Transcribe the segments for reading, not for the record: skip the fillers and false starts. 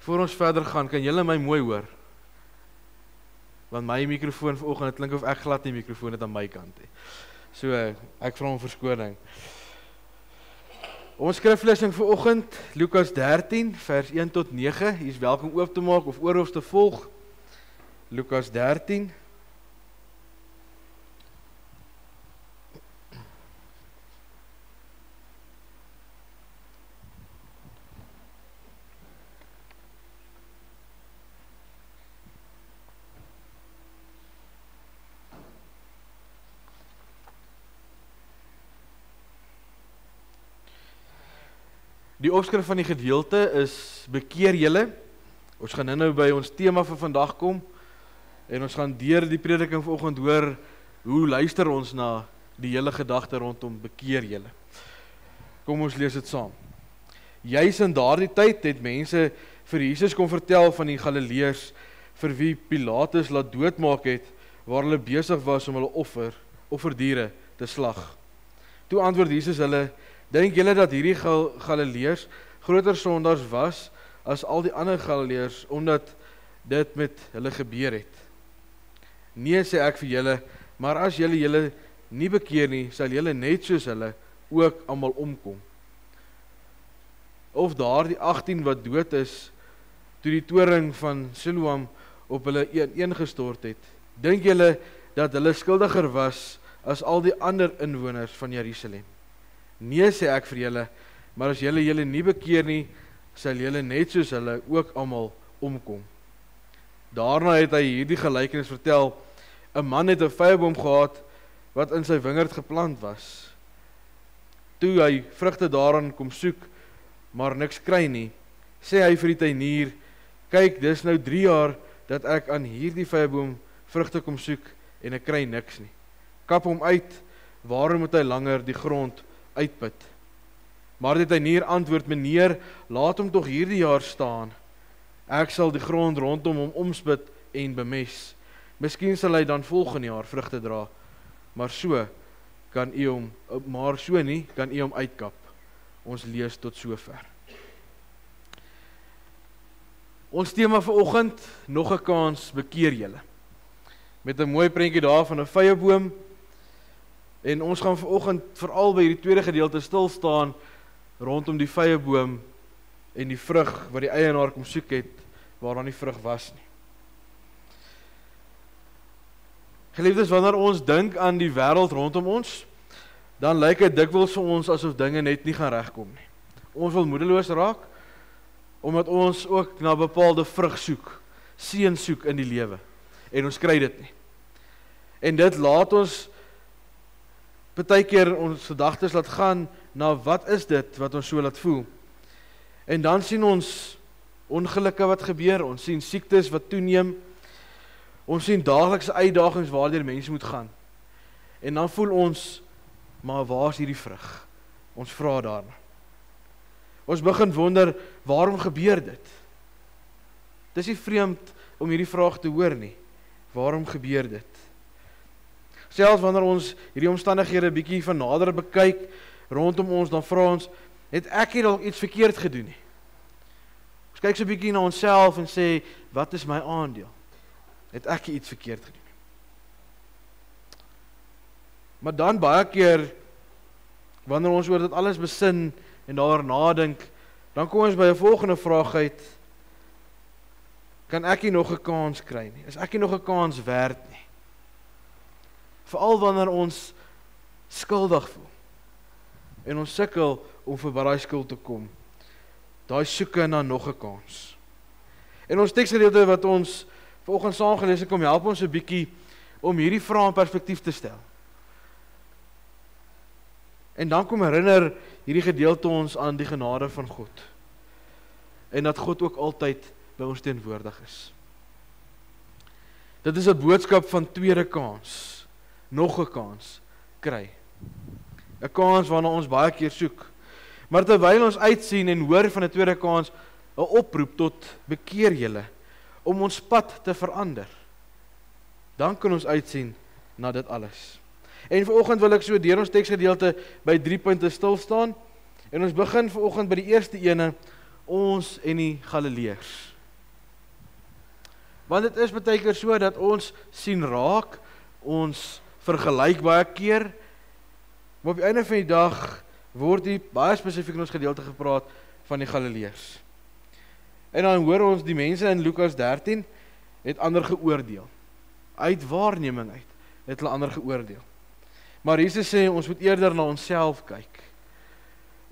Voor ons verder gaan, kan julle my mooi hoor? Want my mikrofoon vanoggend, het klink of ek glad nie mikrofoon het aan my kant nie. So, ek vra om verskoning. Ons skriflesing vanoggend, Lukas 13, vers 1 tot 9. Jy is welkom oop te maak of oorhoofs te volg. Lukas 13. Die opskrif van die gedeelte is bekeer julle. Ons gaan nou by ons tema vir vandag kom en ons gaan deur die prediking vanoggend hoor hoe luister ons na die hele gedagte rondom bekeer julle. Kom ons lees dit saam. Juis in daardie tyd het mense vir Jesus kom vertel van die Galileërs vir wie Pilatus laat doodmaak het waar hulle besig was om hulle offerdiere te slag. Toe antwoord Jesus hulle: Dink julle dat hierdie Galileërs groter sondaars was as al die ander Galileërs omdat dit met hulle gebeur het? Nee, sê ek vir julle, maar as julle nie bekeer nie, sal julle net soos hulle ook almal omkom. Of daardie 18 wat dood is, toe die toring van Siloam op hulle ineengestort het, dink julle dat hulle skuldiger was as al die ander inwoners van Jerusalem? Nee, sê ek vir julle, maar as julle nie bekeer nie, sal julle net soos hulle ook almal omkom. Daarna het hy hierdie gelykenis vertel: 'n man het 'n vyeboom gehad wat in sy wingerd geplant was. Toe hy vrugte daaraan kom soek, maar niks kry nie, sê hy vir die tuinier: Kyk, dis nou 3 jaar dat ek aan hierdie vyeboom vrugte kom soek en ek kry niks nie. Kap hom uit, waarom moet hy langer die grond uitput? Maar die tuinier antwoord: Meneer, laat hom tog hierdie jaar staan. Ek sal die grond rondom hom omspit en bemes. Miskien sal hy dan volgende jaar vrugte dra, maar so nie kan u hom uitkap. Ons lees tot sover. Ons tema vanoggend, nog 'n kans, bekeer julle. Met 'n mooi prentjie daar van 'n vyeboom. En ons gaan vanoggend veral by hierdie tweede gedeelte stil staan rondom die vyeboom en die vrug wat die eienaar kom soek het, waar daar nie vrug was nie. Geliefdes, wanneer ons dink aan die wêreld rondom ons, dan lyk dit dikwels vir ons asof dinge net nie gaan regkom nie. Ons wil moedeloos raak, omdat ons ook na bepaalde vrug soek, seën soek in die lewe, en ons kry dit nie. En dit laat ons partykeer ons gedagtes laat gaan na wat is dit wat ons so laat voel. En dan sien ons ongelukke wat gebeur, ons sien siektes wat toeneem, ons sien daaglikse uitdagings waardeur mense moet gaan. En dan voel ons, maar waar is hierdie vrug? Ons vra daarna. Ons begin wonder, waarom gebeur dit? Dis nie vreemd om hierdie vraag te hoor nie. Waarom gebeur dit? Selfs wanneer ons hierdie omstandighede bietjie van nader bekyk rondom ons, dan vra ons, het ek hier dalk iets verkeerd gedoen nie? Ons kyk so bietjie na onsself en sê, wat is my aandeel? Het ek iets verkeerd gedoen? Maar dan baie keer, wanneer ons oor dit alles besin en daar nadink, dan kom ons by 'n volgende vraag uit: kan ek nie nog 'n kans kry nie? Is ek nie nog 'n kans werd nie? Veral wanneer ons skuldig voel en ons sukkel om verby daai skuld te kom, daai soeke na nog 'n kans. En ons teksgedeelte wat ons vanoggend saam gelees het, kom help ons 'n bietjie om hierdie vrae in perspektief te stel. En dan kom herinner hierdie gedeelte ons aan die genade van God. En dat God ook altyd by ons teenwoordig is. Dit is 'n boodskap van tweede kans, nog 'n kans kry. 'n Kans waarna ons baie keer soek. Maar terwyl ons uitsien en hoor van 'n tweede kans, 'n oproep tot bekeer julle, om ons pad te verander, dan kan ons uitsien na dit alles. En vanoggend wil ek so deur ons teksgedeelte by 3 punte stil staan. En ons begin vanoggend by die eerste ene, ons en die Galileërs. Want dit is baie keer so dat ons sien raak, ons vergelyk baie keer, maar op die einde van die dag word hier baie spesifiek in ons gedeelte gepraat van die Galileërs. En dan hoor ons die mense in Lukas 13 het ander geoordeel. Uit waarneming uit het hulle ander geoordeel. Maar Jesus sê ons moet eerder na onsself kyk.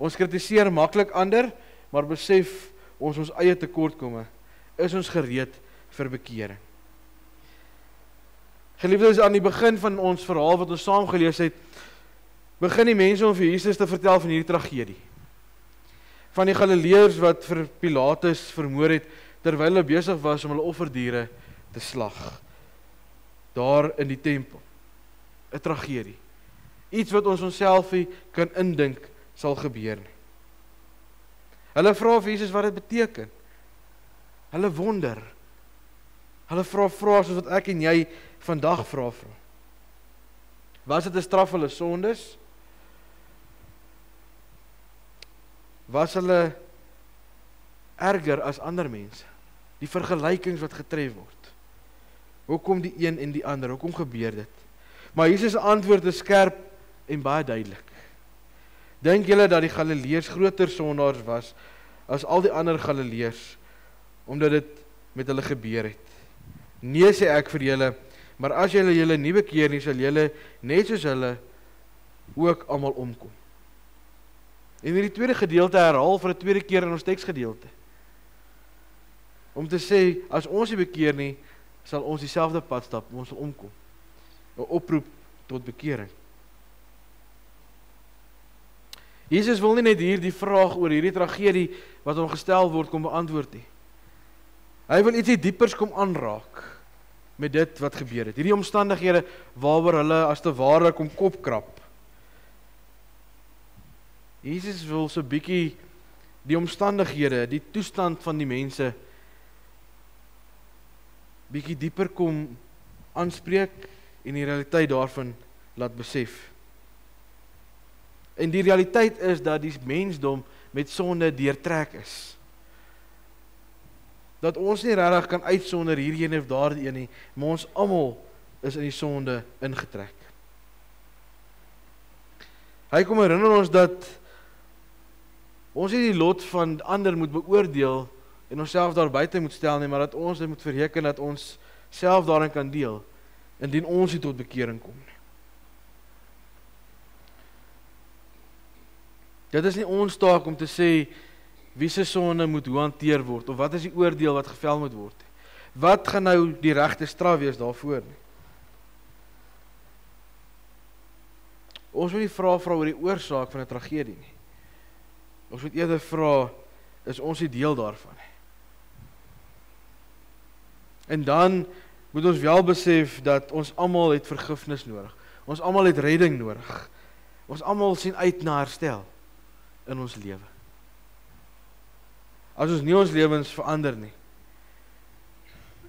Ons kritiseer maklik ander, maar besef ons eie tekortkomme, is ons gereed vir bekering. Geliefdes, aan die begin van ons verhaal wat ons saam gelees het, begin die mense om vir Jesus te vertel van hierdie tragedie. Van die Galileërs wat vir Pilatus vermoor het, terwyl hulle besig was om hulle offerdiere te slag. Daar in die tempel. 'n Tragedie. Iets wat ons onsself nie kan indink sal gebeur nie. Hulle vra vir Jesus wat dit beteken. Hulle wonder. Hulle vra soos wat ek en jy vandag vra. Was dit 'n straf vir hulle sondes? Was hulle erger as ander mense? Die vergelykings wat getref word. Hoekom die een en die ander? Hoekom gebeur dit? Maar Jesus se antwoord is skerp en baie duidelik. Dink julle dat die Galileërs groter sondaars was as al die ander Galileërs, omdat dit met hulle gebeur het? Nee, sê ek vir julle, maar as julle nie bekeer nie, sal julle net soos hulle ook almal omkom. En hierdie tweede gedeelte herhaal vir 'n tweede keer in ons teksgedeelte. Om te sê, as ons nie bekeer nie, sal ons dieselfde pad stap, ons sal omkom. 'n Oproep tot bekering. Jesus wil nie net hier die vraag oor hierdie tragedie wat hom gestel word kom beantwoord nie. Hy wil ietsie diepers kom aanraak met dit wat gebeur het. Hierdie omstandighede waaroor hulle as te ware kom kopkrap. Jesus wil so bietjie die omstandighede, die toestand van die mense bietjie dieper kom aanspreek en die realiteit daarvan laat besef. En die realiteit is dat die mensdom met sonde deurtrek is. Dat ons nie regtig kan uitsonder hierdie een of daardie een nie, maar ons almal is in die sonde ingetrek. Hy kom herinner ons dat ons nie die lot van ander moet beoordeel en onsself daar buite moet stel nie, maar dat ons dit moet verreken dat ons self daarin kan deel, indien ons nie tot bekering kom nie. Dit is nie ons taak om te sê wie se sonde moet hoe hanteer word, of wat is die oordeel wat gevel moet word. Wat gaan nou die regte straf wees daarvoor nie. Ons moet nie vra oor die oorsaak van 'n tragedie nie. Ons moet eerder vra, is ons die deel daarvan nie. En dan moet ons wel besef dat ons almal het vergifnis nodig. Ons almal het redding nodig. Ons almal sien uit na herstel in ons lewe. As ons nie ons lewens verander nie,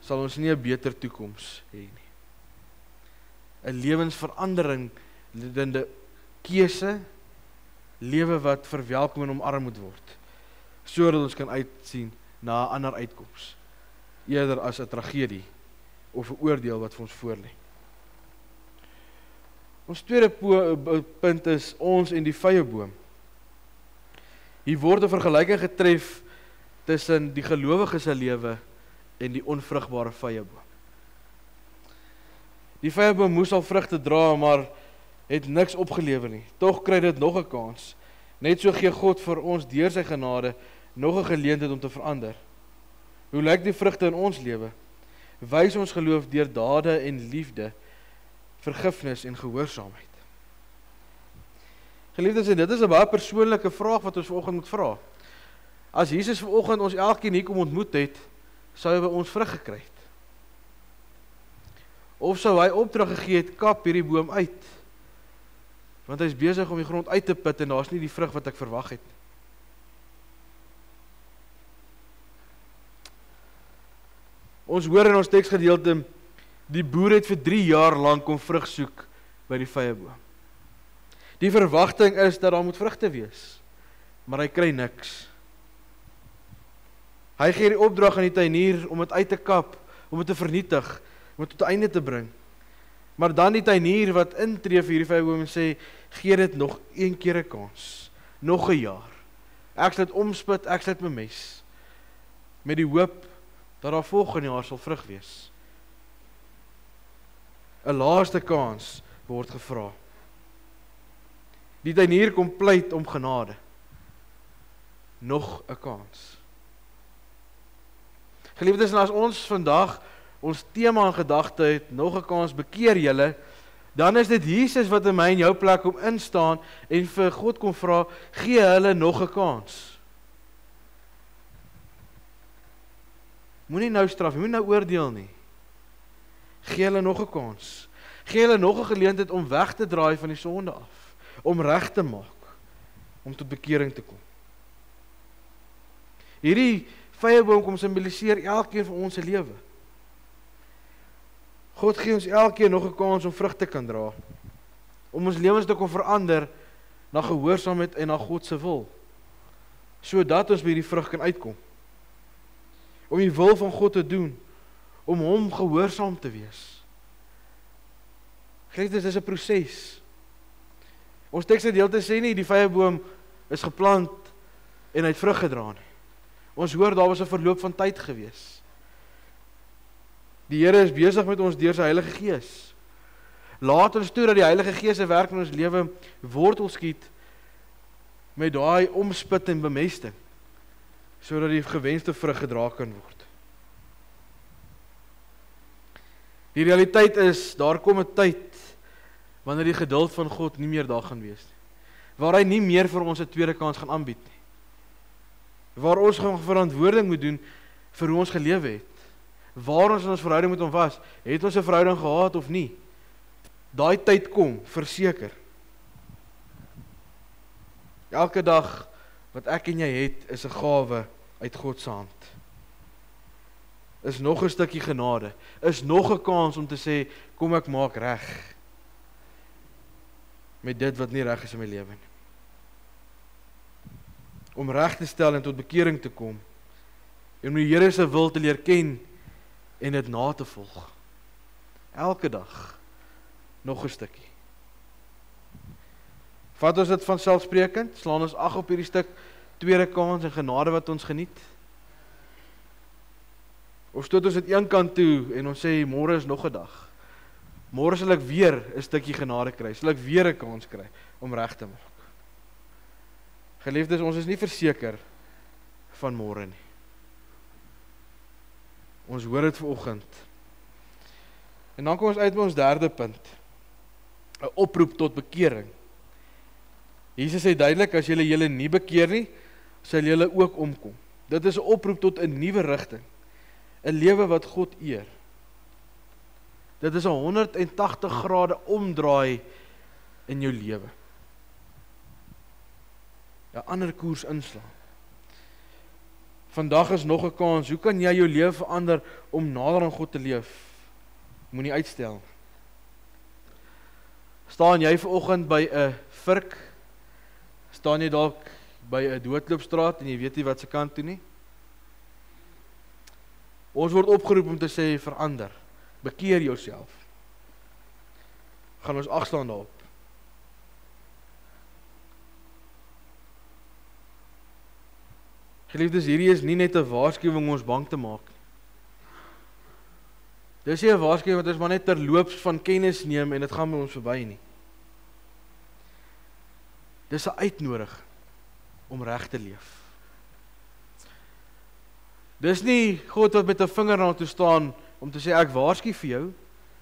sal ons nie 'n beter toekoms hê nie. 'n Lewensverandering, 'n keuse, lewe wat verwelkom en omarm moet word, sodat ons kan uitsien na 'n ander uitkoms, eerder as 'n tragedie of 'n oordeel wat vir ons voorlê. Ons tweede punt is ons en die vyeboom. Hier word 'n vergelyking getref tussen die gelowige se lewe en die onvrugbare vyeboom. Die vyeboom moes al vrugte dra, maar het niks opgelewer nie. Tog kry dit nog 'n kans. Net so gee God vir ons deur sy genade nog 'n geleentheid om te verander. Hoe lyk die vrugte in ons lewe? Wys ons geloof deur dade en liefde, vergifnis en gehoorsaamheid. Geliefdes, en dit is 'n baie persoonlike vraag wat ons vanoggend moet vra. As Jesus vanoggend ons elkeen hier kom ontmoet het, sou hy by ons vrug gekry het. Of sou hy opdrag gegee het, kap hierdie boom uit, want hy is besig om die grond uit te put en daar is nie die vrug wat ek verwag het. Ons hoor in ons teksgedeelte, die boer het vir 3 jaar lank kom vrug soek by die vyeboom. Die verwagting is dat daar moet vrugte wees, maar hy kry niks. Hy gee die opdrag aan die tuinier om dit uit te kap, om dit te vernietig, om dit tot einde te bring. Maar dan die tuinier wat intree vir hierdie vyeboom en sê, gee dit nog een keer 'n kans, nog 'n jaar. Ek sal dit omspit, ek sal dit bemes, met die hoop dat daar volgende jaar sal vrug wees. 'n laaste kans word gevra. Die tuinier kom pleit om genade. Nog 'n kans. Geliefdes, en as ons vandag ons tema in gedagte het, nog 'n kans, bekeer julle, dan is dit Jesus wat in my en jou plek kom instaan en vir God kom vra, gee hulle nog 'n kans. Moenie nou straf, moenie nou oordeel nie. Gee hulle nog 'n kans. Gee hulle nog 'n geleentheid om weg te draai van die sonde af, om reg te maak, om tot bekering te kom. Hierdie vyeboom kom simboliseer elkeen van ons se lewe. God gee ons elkeen nog 'n kans om vrug te kan dra, om ons lewens te kon verander na gehoorsaamheid en na God se wil, sodat ons by hierdie vrug kan uitkom. Om die wil van God te doen, om hom gehoorsaam te wees. Geliefdes, dis 'n proses. Ons teksgedeelte sê nie die vyeboom is geplant en hy het vrug gedra nie. Ons hoor daar was 'n verloop van tyd gewees. Die Here is besig met ons deur sy Heilige Gees. Laat ons toe dat die Heilige Gees se werk in ons lewe wortel skiet met daai omspit en bemesting, sodat die gewenste vrug gedra kan word. Die realiteit is, daar kom 'n tyd wanneer die geduld van God nie meer daar gaan wees nie. Waar hy nie meer vir ons 'n tweede kans gaan aanbied nie. Waar ons gaan verantwoording moet doen vir hoe ons gelewe het. Waar ons in ons verhouding met hom was, het ons 'n verhouding gehad of nie. Daai tyd kom, verseker. Elke dag wat ek en jy het, is 'n gawe uit God se hand. Is nog 'n stukkie genade, is nog 'n kans om te sê, kom ek maak reg met dit wat nie reg is in my lewe nie. Om reg te stel en tot bekering te kom, en om die Here se wil te leer ken en dit na te volg. Elke dag nog 'n stukkie. Vat ons dit vanselfsprekend, slaan ons ag op hierdie stuk tweede kans en genade wat ons geniet? Of stoot ons dit een kant toe en ons sê, môre is nog 'n dag. Môre sal ek weer 'n stukkie genade kry, sal ek weer 'n kans kry om reg te maak. Geliefdes, ons is nie verseker van môre nie. Ons hoor dit vanoggend. En dan kom ons uit by ons derde punt. 'n Oproep tot bekering. Jesus sê duidelik, as julle nie bekeer nie, sal julle ook omkom. Dit is 'n oproep tot 'n nuwe rigting. 'n Lewe wat God eer. Dit is 'n 180 grade omdraai in jou lewe. 'n Ander koers inslaan. Vandag is nog 'n kans. Hoe kan jy jou lewe verander om nader aan God te leef? Moenie uitstel. Staan jy vanoggend by 'n vurk? Staan jy dalk by 'n doodloopstraat en jy weet nie wat se kant toe nie? Ons word opgeroep om te sê, verander. Bekeer jouself. Gaan ons ag staan daarop. Geliefdes, hierdie is nie net 'n waarskuwing om ons bang te maak. Dis nie 'n waarskuwing wat ons maar net terloops van kennis neem en dit gaan met ons verby nie. Dis 'n uitnodiging om reg te leef. Dis nie God wat met 'n vinger na toe staan om te sê, ek waarsku vir jou,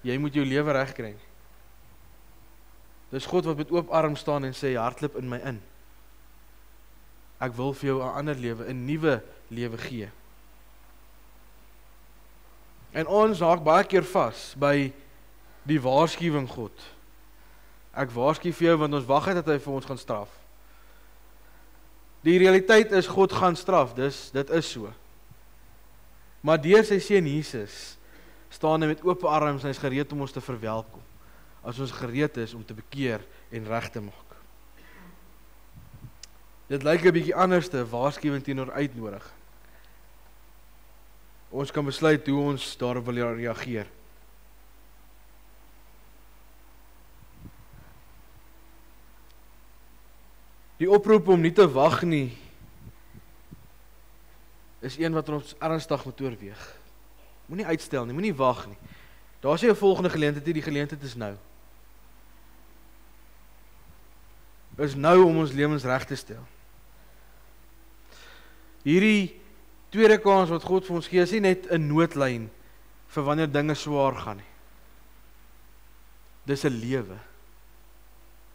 jy moet jou lewe reg kry. Dis God wat met oop arms staan en sê, hardloop in my in. Ek wil vir jou 'n ander lewe, 'n nuwe lewe gee. En ons haak baie keer vas by die waarskuwing God. Ek waarsku vir jou want ons wag dat hy vir ons gaan straf. Die realiteit is God gaan straf, dit is so. Maar deur sy seun Jesus staan hy met oop arms en hy is gereed om ons te verwelkom. As ons gereed is om te bekeer en reg te maak. Dit lyk 'n bietjie anders te waarskuwing teenoor uitnodiging. Ons kan besluit hoe ons daarop wil reageer. Die oproep om nie te wag nie, is een wat ons ernstig moet oorweeg. Moenie uitstel nie, moenie wag nie. Daar is 'n volgende geleentheid, die geleentheid is nou. Is nou om ons lewens reg te stel. Hierdie tweede kans wat God vir ons gee, is nie net 'n noodlyn vir wanneer dinge swaar gaan nie. Dis 'n lewe.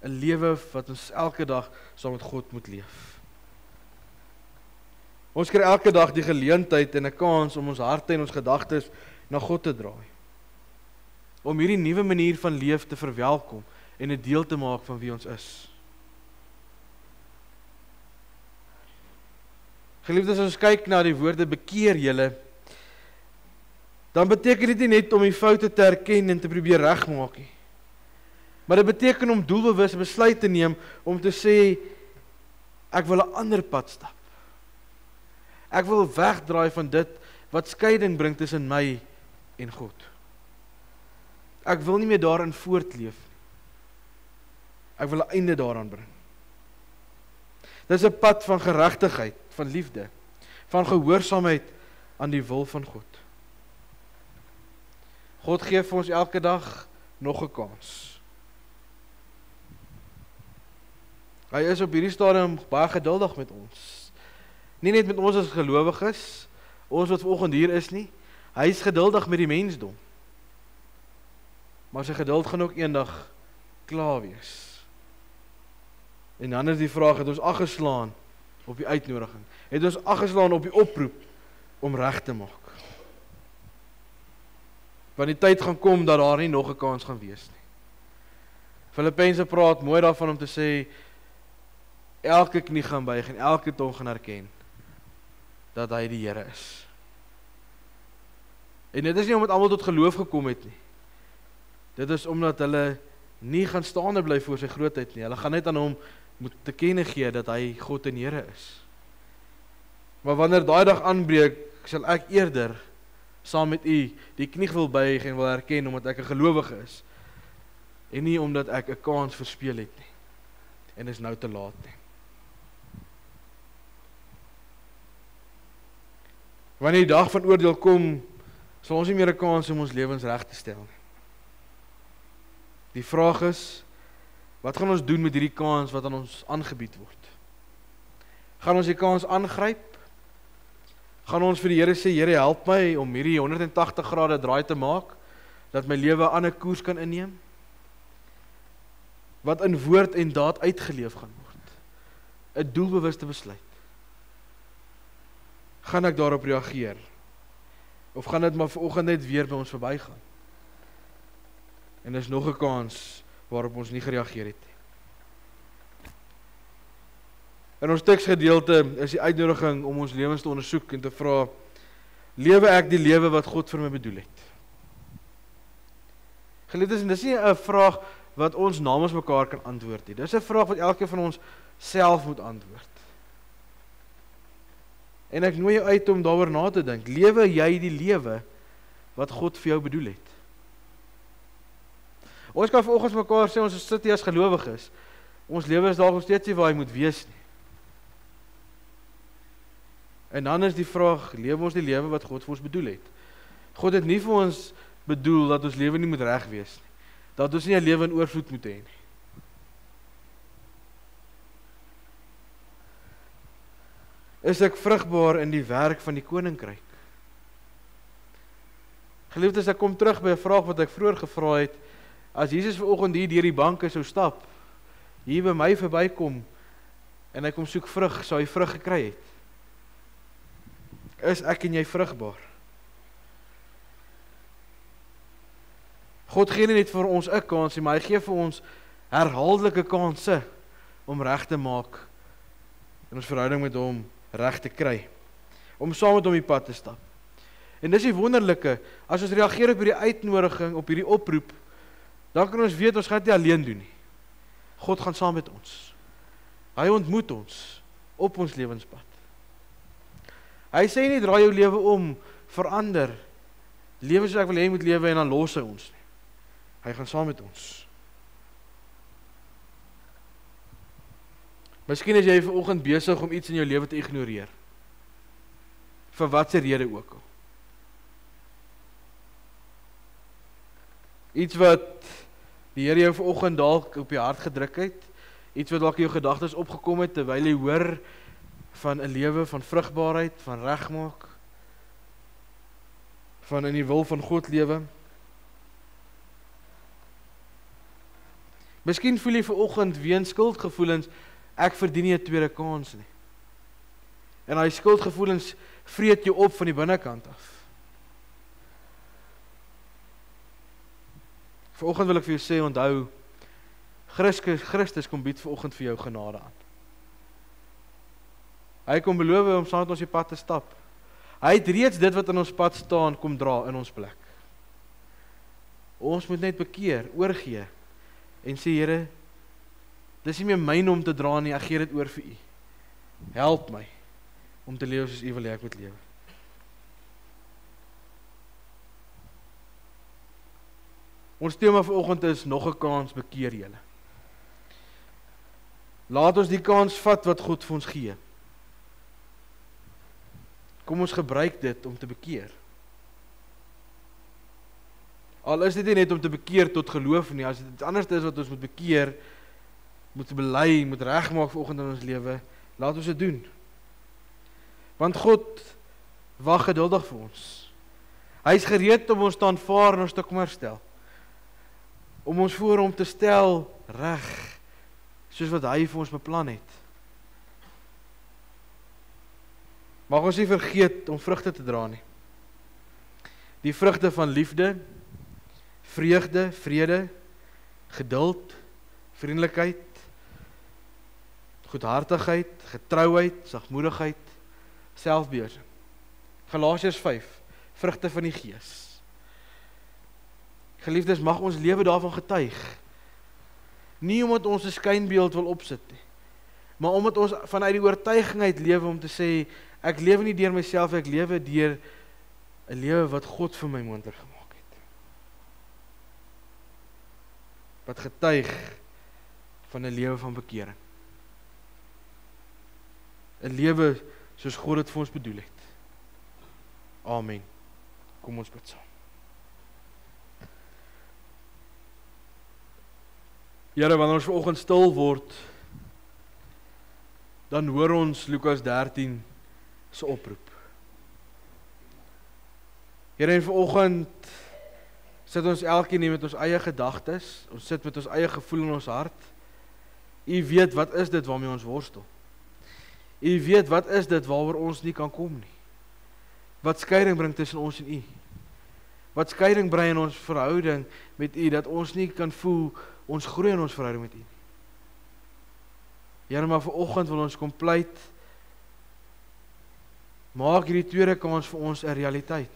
'n Lewe wat ons elke dag saam met God moet leef. Ons kry elke dag die geleentheid en 'n kans om ons harte en ons gedagtes na God te draai. Om hierdie nuwe manier van leef te verwelkom en 'n deel te maak van wie ons is. Geliefdes, as ons kyk na die woorde bekeer julle, dan beteken dit nie net om die foute te erken en te probeer regmaak nie. Maar dit beteken om doelbewus 'n besluit te neem om te sê, ek wil 'n ander pad stap. Ek wil wegdraai van dit wat skeiding bring tussen my en God. Ek wil nie meer daarin voortleef nie. Ek wil 'n einde daaraan bring. Dis 'n pad van geregtigheid, van liefde, van gehoorsaamheid aan die wil van God. God gee vir ons elke dag nog 'n kans. Hy is op hierdie stadium baie geduldig met ons. Nie net met ons as gelowiges, ons wat vanoggend hier is nie. Hy is geduldig met die mensdom. Maar sy geduld gaan ook eendag klaar wees. En dan is die vraag, het ons aggeslaan op die uitnodiging? Het ons aggeslaan op die oproep om reg te maak? Want die tyd gaan kom dat daar nie nog 'n kans gaan wees nie. Filippense praat mooi daarvan om te sê, elke knie gaan buig en elke tong gaan erken dat hy die Here is. En dit is nie omdat almal tot geloof gekom het nie. Dit is omdat hulle nie gaan staande bly voor sy grootheid nie. Hulle gaan net aan hom moet te kenne gee dat hy God en Here is. Maar wanneer daai dag aanbreek, sal ek eerder saam met u die knie wil buig en wil erken omdat ek 'n gelowige is en nie omdat ek 'n kans verspeel het nie. En is nou te laat nie. Wanneer die dag van oordeel kom, sal ons nie meer 'n kans om ons lewens reg te stel nie. Die vraag is, wat gaan ons doen met hierdie kans wat aan ons aangebied word? Gaan ons die kans aangryp? Gaan ons vir die Here sê, Here, help my om hierdie 180 grade draai te maak, dat my lewe 'n ander koers kan inneem? Wat in woord en daad uitgeleef gaan word. 'n Doelbewuste besluit. Gaan ek daarop reageer? Of gaan dit maar vanoggend net weer by ons verbygaan? En is nog 'n kans waarop ons nie gereageer het nie. In ons teksgedeelte is die uitnodiging om ons lewens te ondersoek en te vra, lewe ek die lewe wat God vir my bedoel het? Geliefdes, en dis nie 'n vraag wat ons namens mekaar kan antwoord nie. Dis 'n vraag wat elkeen van ons self moet antwoord. En ek nooi jou uit om daaroor na te dink. Lewe jy die lewe wat God vir jou bedoel het? Ons kan vanoggend mekaar sê, ons sit hier as gelowiges. Ons lewe is dalk nog steeds nie waar hy moet wees nie. En dan is die vraag, lewe ons die lewe wat God vir ons bedoel het? God het nie vir ons bedoel dat ons lewe nie moet reg wees nie. Dat ons nie 'n lewe in oorvloed moet hê nie. Is ek vrugbaar in die werk van die koninkryk? Geliefdes, ek kom terug by 'n vraag wat ek vroeër gevra het. As Jesus vanoggend hier deur die banke sou stap, hier by my verbykom en hy kom soek vrug, sou hy vrug gekry het? Is ek en jy vrugbaar? God gee nie net vir ons 'n kans nie, maar hy gee vir ons herhaaldelike kansse om reg te maak en ons verhouding met hom reg te kry, om saam met hom die pad te stap. En dis die wonderlike, as ons reageer op hierdie uitnodiging, op hierdie oproep, dan kan ons weet, ons gaan dit nie alleen doen nie. God gaan saam met ons. Hy ontmoet ons op ons lewenspad. Hy sê nie, draai jou lewe om verander. Lewe soos ek wil hê jy moet lewe en dan los hy ons nie. Hy gaan saam met ons. Miskien is jy vanoggend besig om iets in jou lewe te ignoreer. Vir watse rede ook al. Iets wat die Here jou vanoggend dalk op jou hart gedruk het, iets wat dalk in jou gedagtes opgekom het terwyl jy hoor van 'n lewe van vrugbaarheid, van regmaak, van in die wil van God lewe. Miskien voel jy vanoggend weens skuldgevoelens, ek verdien nie 'n tweede kans nie. En daai skuldgevoelens vreet jou op van die binnekant af. Vanoggend wil ek vir jou sê, onthou, Christus kom bied vanoggend vir jou genade aan. Hy kom beloof om saam met ons die pad te stap. Hy het reeds dit wat in ons pad staan, kom dra in ons plek. Ons moet net bekeer, oorgee, en sê, Here, dis nie meer myne om te dra nie, ek gee dit oor vir U. Help my om te lewe soos U wil hê ek moet lewe. Ons tema vanoggend is nog 'n kans, bekeer julle. Laat ons die kans vat wat God vir ons gee. Kom ons gebruik dit om te bekeer. Al is dit nie net om te bekeer tot geloof nie, as dit iets anders is wat ons moet bekeer, moet bely, moet regmaak vanoggend in ons lewe, laat ons dit doen. Want God wag geduldig vir ons. Hy is gereed om ons te aanvaar en ons te kom herstel. Om ons voor hom te stel reg, soos wat hy vir ons beplan het. Mag ons nie vergeet om vrugte te dra nie. Die vrugte van liefde, vreugde, vrede, geduld, vriendelikheid, goedhartigheid, getrouheid, sagmoedigheid, selfbeheersing. Galasiërs 5, vrugte van die Gees. Geliefdes, mag ons lewe daarvan getuig. Nie omdat ons 'n skynbeeld wil opsit nie, maar omdat ons vanuit die oortuiging uit lewe om te sê, ek lewe nie deur myself, ek lewe deur 'n lewe wat God vir my moontlik gemaak het. Wat getuig van 'n lewe van bekering. 'n Lewe soos God dit vir ons bedoel het. Amen. Kom ons bid saam. Here, wanneer ons vanoggend stil word, dan hoor ons Lukas 13 se oproep. Here, en vanoggend sit ons elkeen hier met ons eie gedagtes, ons sit met ons eie gevoel in ons hart. U weet wat is dit waarmee ons worstel. U weet wat is dit waaroor ons nie kan kom nie. Wat skeiding bring tussen ons en U. Wat skeiding bring in ons verhouding met U, dat ons nie kan voel ons groei in ons verhouding met U. Here, maar vanoggend wil ons kom pleit, maak hierdie tweede kans vir ons 'n realiteit.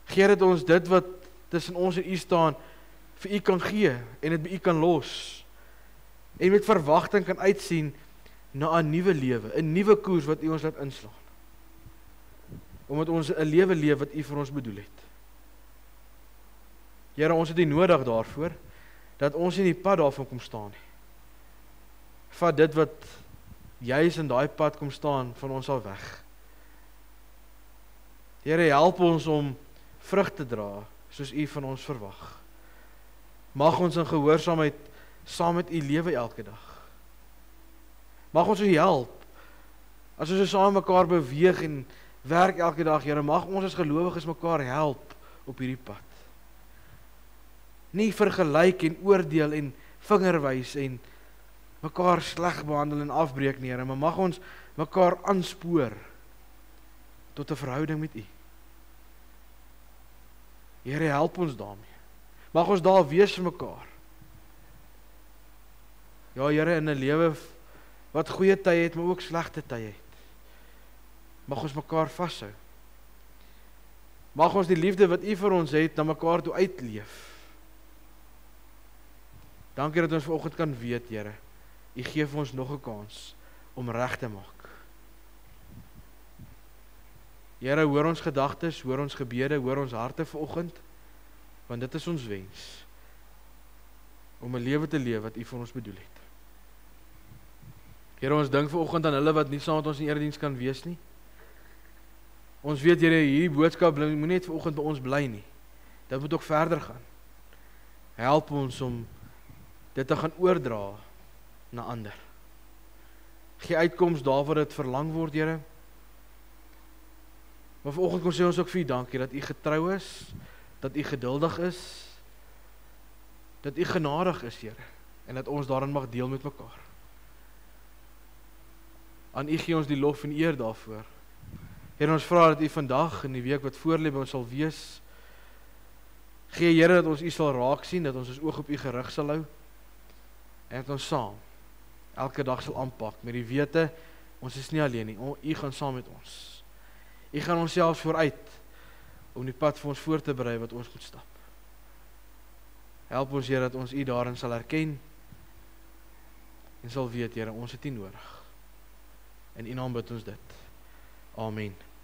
Gee dat ons dit wat tussen ons en U staan, vir U kan gee, en dit by U kan los, en met verwagting kan uitsien na 'n nuwe lewe, 'n nuwe koers wat U ons laat inslaan. Omdat ons 'n lewe leef wat U vir ons bedoel het. Here, ons het U nodig daarvoor, dat ons in die pad daarvan kom staan nie. Vat dit wat juis in daai pad kom staan van ons al weg. Here, help ons om vrug te dra, soos U van ons verwag. Mag ons in gehoorsaamheid saam met U lewe elke dag. Mag ons U help, as ons saam mekaar beweeg en werk elke dag, Here, mag ons as gelowiges mekaar help op hierdie pad. Nie vergelyk en oordeel en vingerwys en mekaar sleg behandel en afbreek nie, Here, maar mag ons mekaar aanspoor tot 'n verhouding met U. Here, help ons daarmee. Mag ons daar wees vir mekaar. Ja, Here, in 'n lewe wat goeie tye het, maar ook slegte tye het. Mag ons mekaar vashou. Mag ons die liefde wat U vir ons het, na mekaar toe uitleef. Dankie dat ons vanoggend kan weet, Here, U gee vir ons nog 'n kans om reg te maak. Here, hoor ons gedagtes, hoor ons gebede, hoor ons harte vanoggend, want dit is ons wens, om 'n lewe te leef wat U vir ons bedoel het. Here, ons dink vanoggend aan hulle wat nie saam met ons in erediens kan wees nie. Ons weet, Here, hierdie boodskap moet net vanoggend by ons bly nie. Dit moet ook verder gaan. Help ons om dit te gaan oordra na ander. Gee uitkoms daar waar dit verlang word, Here. Maar vanoggend kom sê ons ook vir U dankie dat U getrou is, dat U geduldig is, dat U genadig is, Here, en dat ons daarin mag deel met mekaar. Aan U gee ons die lof en eer daarvoor. Here, ons vra dat U vandag in die week wat voorlê by ons sal wees. Gee, Here, dat ons U sal raak sien, dat ons oog op U gerig sal hou, en dat ons saam elke dag sal aanpak met die wete, ons is nie alleen nie, U gaan saam met ons. U gaan ons selfs vooruit om die pad vir ons voor te berei wat ons moet stap. Help ons, Here, dat ons U daarin sal herken en sal weet, Here, ons het U nodig. In U naam bid ons dit. Amen.